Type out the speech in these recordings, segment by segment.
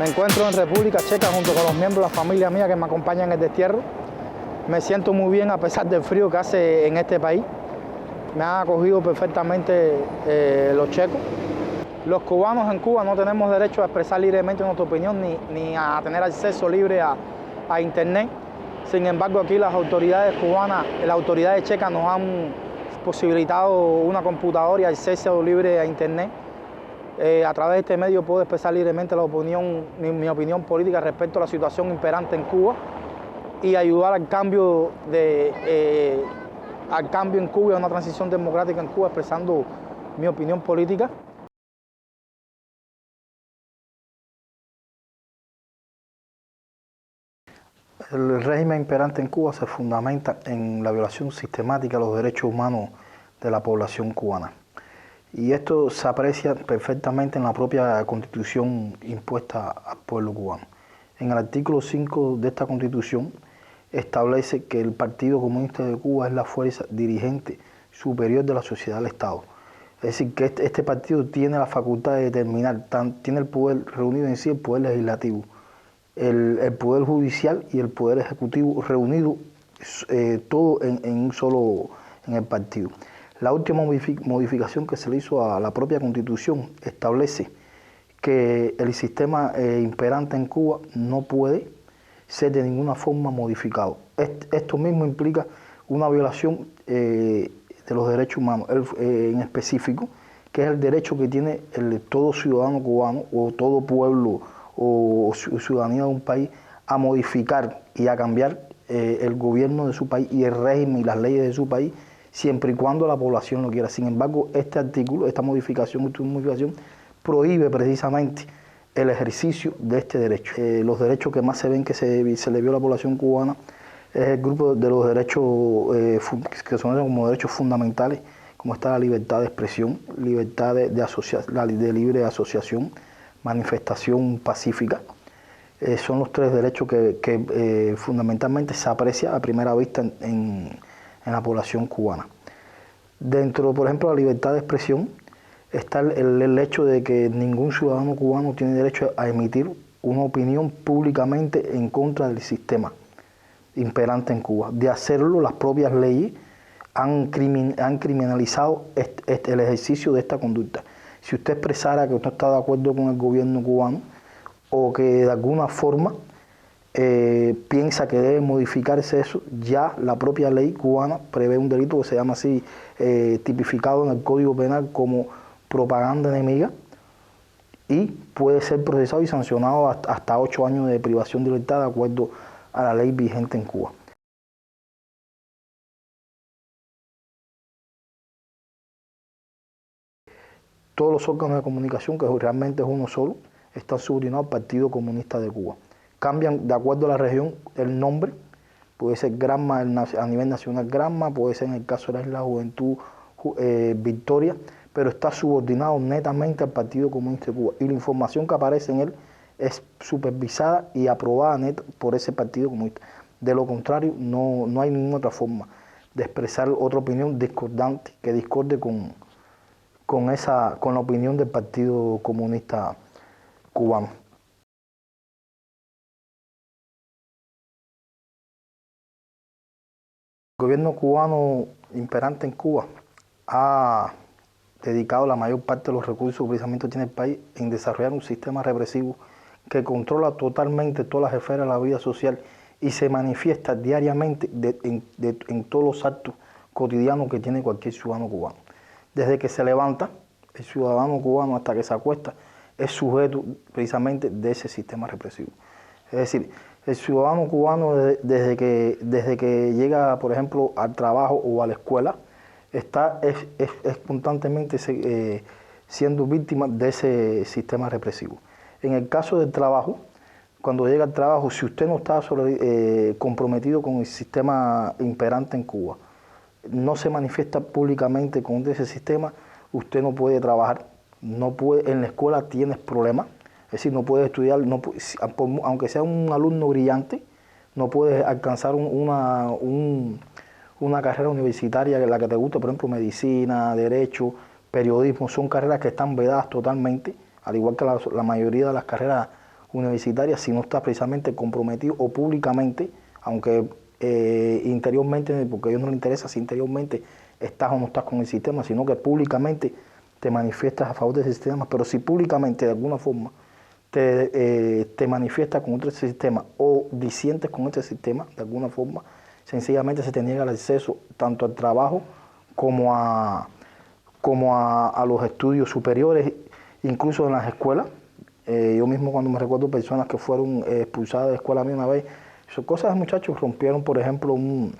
encuentro en República Checa junto con los miembros de la familia mía que me acompañan en el destierro. Me siento muy bien a pesar del frío que hace en este país. Me han acogido perfectamente los checos. Los cubanos en Cuba no tenemos derecho a expresar libremente nuestra opinión ni a tener acceso libre a internet. Sin embargo, aquí las autoridades cubanas, las autoridades checas nos han posibilitado una computadora y acceso libre a internet. A través de este medio puedo expresar libremente mi opinión política respecto a la situación imperante en Cuba y ayudar al cambio en Cuba y a una transición democrática en Cuba expresando mi opinión política. El régimen imperante en Cuba se fundamenta en la violación sistemática de los derechos humanos de la población cubana. Y esto se aprecia perfectamente en la propia Constitución impuesta al pueblo cubano. En el artículo 5 de esta Constitución establece que el Partido Comunista de Cuba es la fuerza dirigente superior de la sociedad del Estado. Es decir, que este partido tiene la facultad de determinar, tiene el poder reunido en sí, el poder legislativo, el poder judicial y el poder ejecutivo reunido todo en el partido. La última modificación que se le hizo a la propia Constitución establece que el sistema imperante en Cuba no puede ser de ninguna forma modificado. Esto mismo implica una violación de los derechos humanos, en específico, que es el derecho que tiene todo ciudadano cubano o todo pueblo o ciudadanía de un país a modificar y a cambiar el gobierno de su país y el régimen y las leyes de su país, siempre y cuando la población lo quiera. Sin embargo, este artículo, esta modificación, prohíbe precisamente el ejercicio de este derecho. Los derechos que más se ven que se le vio a la población cubana es el grupo de los derechos que son como derechos fundamentales, como está la libertad de expresión, libertad de libre asociación, manifestación pacífica. Son los tres derechos que fundamentalmente se aprecia a primera vista en la población cubana. Dentro, por ejemplo, de la libertad de expresión está el hecho de que ningún ciudadano cubano tiene derecho a emitir una opinión públicamente en contra del sistema imperante en Cuba. De hacerlo, las propias leyes han criminalizado el ejercicio de esta conducta. Si usted expresara que usted está de acuerdo con el gobierno cubano o que de alguna forma piensa que debe modificarse eso, ya la propia ley cubana prevé un delito que se llama así, tipificado en el Código Penal como propaganda enemiga, y puede ser procesado y sancionado hasta 8 años de privación de libertad de acuerdo a la ley vigente en Cuba. Todos los órganos de comunicación, que realmente es uno solo, están subordinados al Partido Comunista de Cuba. Cambian de acuerdo a la región el nombre, puede ser Granma a nivel nacional, Granma, puede ser en el caso de la Isla Juventud, Victoria, pero está subordinado netamente al Partido Comunista de Cuba y la información que aparece en él es supervisada y aprobada por ese Partido Comunista. De lo contrario, no hay ninguna otra forma de expresar otra opinión discordante que discorde con la opinión del Partido Comunista cubano. El gobierno cubano imperante en Cuba ha dedicado la mayor parte de los recursos precisamente que tiene el país en desarrollar un sistema represivo que controla totalmente todas las esferas de la vida social y se manifiesta diariamente en todos los actos cotidianos que tiene cualquier ciudadano cubano. Desde que se levanta, el ciudadano cubano hasta que se acuesta es sujeto precisamente de ese sistema represivo. Es decir, el ciudadano cubano desde que llega, por ejemplo, al trabajo o a la escuela, es constantemente siendo víctima de ese sistema represivo. En el caso del trabajo, cuando llega al trabajo, si usted no está comprometido con el sistema imperante en Cuba, no se manifiesta públicamente contra ese sistema, usted no puede trabajar, en la escuela tienes problemas, es decir, no puedes estudiar, aunque sea un alumno brillante, no puedes alcanzar una carrera universitaria, la que te gusta, por ejemplo, medicina, derecho, periodismo, son carreras que están vedadas totalmente, al igual que la mayoría de las carreras universitarias si no estás precisamente comprometido o públicamente, aunque interiormente, porque a ellos no les interesa si interiormente estás o no estás con el sistema, sino que públicamente te manifiestas a favor de ese sistema, pero si públicamente de alguna forma te manifiestas con otro sistema o disientes con este sistema, de alguna forma, sencillamente se te niega el acceso tanto al trabajo como a los estudios superiores, incluso en las escuelas. Yo mismo cuando me recuerdo personas que fueron expulsadas de la escuela mía una vez, son cosas de muchachos, rompieron por ejemplo un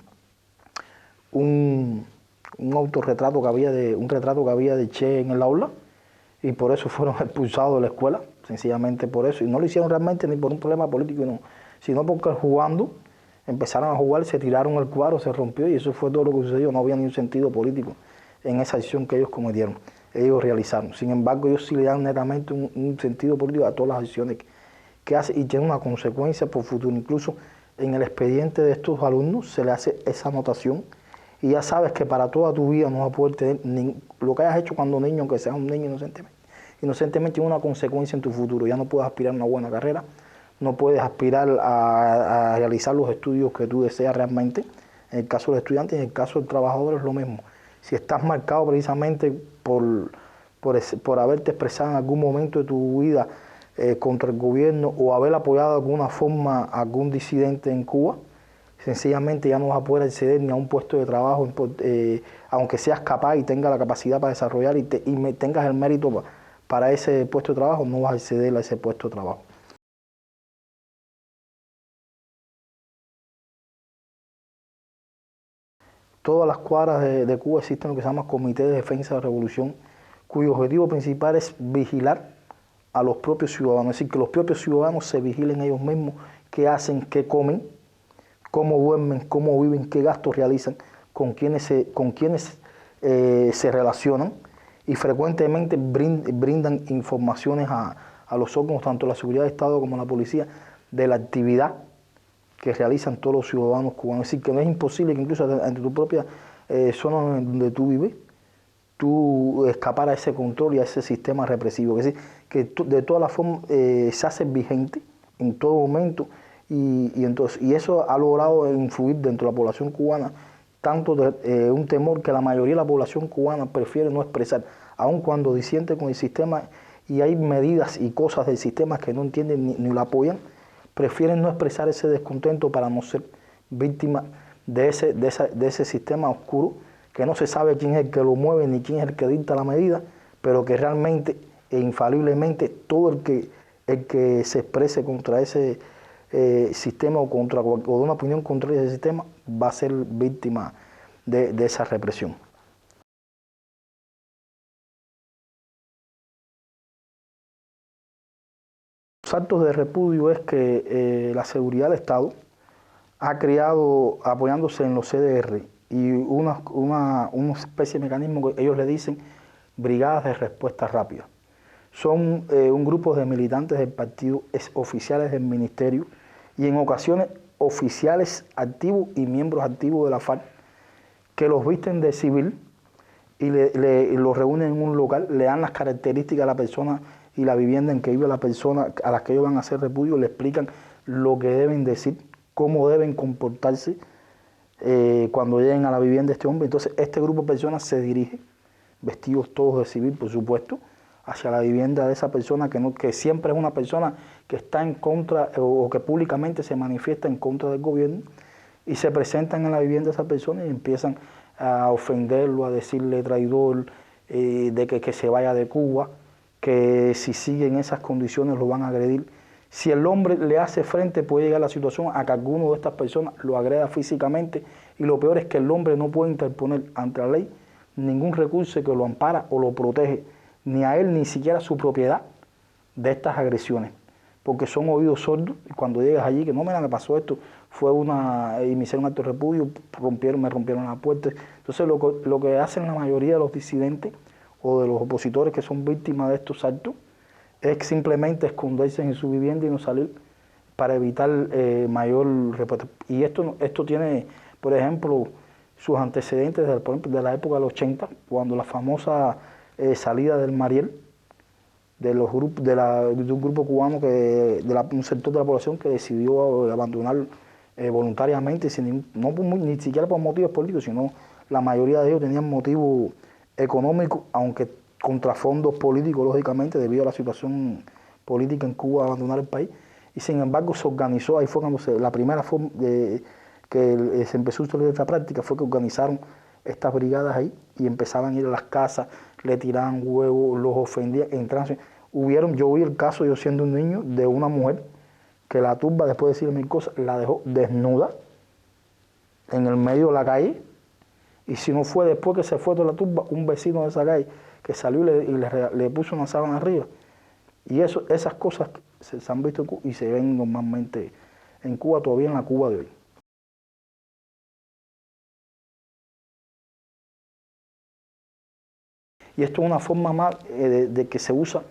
autorretrato que había un retrato que había de Che en el aula, y por eso fueron expulsados de la escuela, sencillamente por eso, y no lo hicieron realmente ni por un problema político, no, sino porque jugando, empezaron a jugar, se tiraron el cuadro, se rompió, y eso fue todo lo que sucedió. No había ni un sentido político en esa acción que ellos cometieron, ellos realizaron. Sin embargo, ellos sí le dan netamente un sentido político a todas las acciones que hacen, y tiene una consecuencia por futuro. Incluso en el expediente de estos alumnos se le hace esa anotación, y ya sabes que para toda tu vida no vas a poder tener lo que hayas hecho cuando niño, aunque seas un niño inocentemente tiene una consecuencia en tu futuro. Ya no puedes aspirar a una buena carrera, no puedes aspirar a realizar los estudios que tú deseas realmente. En el caso del estudiante y en el caso del trabajador es lo mismo. Si estás marcado precisamente por haberte expresado en algún momento de tu vida contra el gobierno o haber apoyado de alguna forma a algún disidente en Cuba, sencillamente ya no vas a poder acceder ni a un puesto de trabajo, aunque seas capaz y tengas la capacidad para desarrollar y tengas el mérito para ese puesto de trabajo, no vas a acceder a ese puesto de trabajo. Todas las cuadras de Cuba existen lo que se llama Comité de Defensa de la Revolución, cuyo objetivo principal es vigilar a los propios ciudadanos, es decir, que los propios ciudadanos se vigilen ellos mismos, qué hacen, qué comen, cómo duermen, cómo viven, qué gastos realizan, con quienes se relacionan, y frecuentemente brindan informaciones a los órganos, tanto la seguridad de Estado como la policía, de la actividad que realizan todos los ciudadanos cubanos. Es decir, que no es imposible que incluso entre tu propia zona donde tú vives, tú escapar a ese control y a ese sistema represivo. Es decir, que de todas las formas se hace vigente en todo momento, y eso ha logrado influir dentro de la población cubana tanto un temor que la mayoría de la población cubana prefiere no expresar, aun cuando disiente con el sistema y hay medidas y cosas del sistema que no entienden ni lo apoyan, prefieren no expresar ese descontento para no ser víctimas de ese sistema oscuro, que no se sabe quién es el que lo mueve ni quién es el que dicta la medida, pero que realmente e infaliblemente todo el que se exprese contra ese sistema o de una opinión contraria a ese sistema va a ser víctima de esa represión. Los actos de repudio es que la seguridad del Estado ha creado, apoyándose en los CDR y una especie de mecanismo que ellos le dicen brigadas de respuesta rápida. Son un grupo de militantes del partido, oficiales del ministerio y en ocasiones oficiales activos y miembros activos de la FARC, que los visten de civil y los reúnen en un local, le dan las características a la persona y la vivienda en que vive la persona a la que ellos van a hacer repudio, le explican lo que deben decir, cómo deben comportarse cuando lleguen a la vivienda de este hombre. Entonces este grupo de personas se dirige, vestidos todos de civil por supuesto, hacia la vivienda de esa persona que siempre es una persona que está en contra o que públicamente se manifiesta en contra del gobierno, y se presentan en la vivienda de esa persona y empiezan a ofenderlo, a decirle traidor, de que se vaya de Cuba, que si sigue en esas condiciones lo van a agredir. Si el hombre le hace frente, puede llegar la situación a que alguno de estas personas lo agreda físicamente, y lo peor es que el hombre no puede interponer ante la ley ningún recurso que lo ampara o lo protege, ni a él ni siquiera a su propiedad, de estas agresiones, porque son oídos sordos. Y cuando llegas allí, que no, mira, me pasó esto, y me hicieron un acto de repudio, me rompieron la puerta. Entonces lo que hacen la mayoría de los disidentes o de los opositores que son víctimas de estos actos es simplemente esconderse en su vivienda y no salir, para evitar mayor represión. Y esto tiene, por ejemplo, sus antecedentes de la época de los 80, cuando la famosa salida del Mariel, de los grupos de un grupo cubano un sector de la población que decidió abandonar voluntariamente, ni siquiera por motivos políticos, sino la mayoría de ellos tenían motivos económicos, aunque con trasfondos políticos, lógicamente, debido a la situación política en Cuba, abandonar el país. Y sin embargo se organizó, ahí fue cuando la primera forma que se empezó a usar esta práctica fue que organizaron estas brigadas ahí y empezaban a ir a las casas, le tiraban huevos, los ofendían, entraban. Yo vi el caso, yo siendo un niño, de una mujer que la turba, después de decirle mil cosas, la dejó desnuda en el medio de la calle, y si no fue después que se fue de la turba, un vecino de esa calle que salió y le puso una sábana arriba. Y esas cosas se han visto en Cuba y se ven normalmente en Cuba, todavía en la Cuba de hoy. Y esto es una forma más de que se usa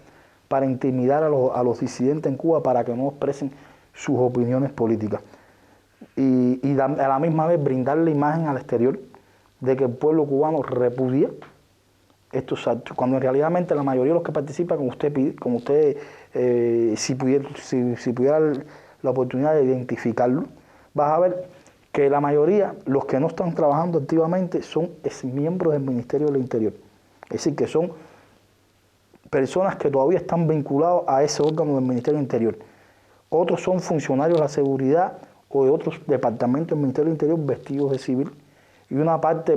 para intimidar a los disidentes en Cuba para que no expresen sus opiniones políticas. Y a la misma vez brindar la imagen al exterior de que el pueblo cubano repudia estos actos, cuando realmente la mayoría de los que participan, como usted si pudiera la oportunidad de identificarlo, vas a ver que la mayoría, los que no están trabajando activamente, son exmiembros del Ministerio del Interior. Es decir, que son personas que todavía están vinculados a ese órgano del Ministerio del Interior. Otros son funcionarios de la seguridad o de otros departamentos del Ministerio del Interior vestidos de civil. Y una parte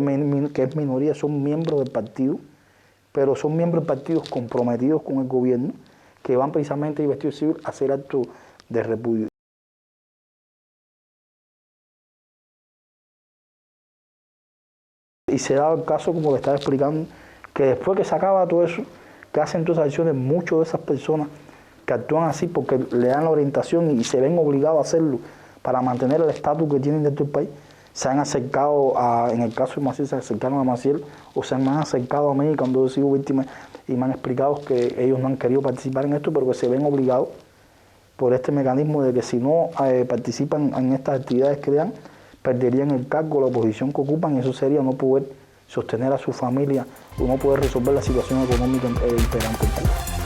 que es minoría son miembros del partido, pero son miembros de partidos comprometidos con el gobierno, que van precisamente vestidos de civil a hacer actos de repudio. Y se da el caso, como le estaba explicando, que después que se acaba todo eso, que hacen todas esas acciones, muchas de esas personas que actúan así porque le dan la orientación y se ven obligados a hacerlo para mantener el estatus que tienen dentro del país, se han acercado en el caso de Maciel, se acercaron a Maciel o se me han acercado a mí cuando he sido víctima y me han explicado que ellos no han querido participar en esto, pero que se ven obligados por este mecanismo de que si no participan en estas actividades que dan, perderían el cargo, la posición que ocupan, y eso sería no poder sostener a su familia o no poder resolver la situación económica imperante en Cuba.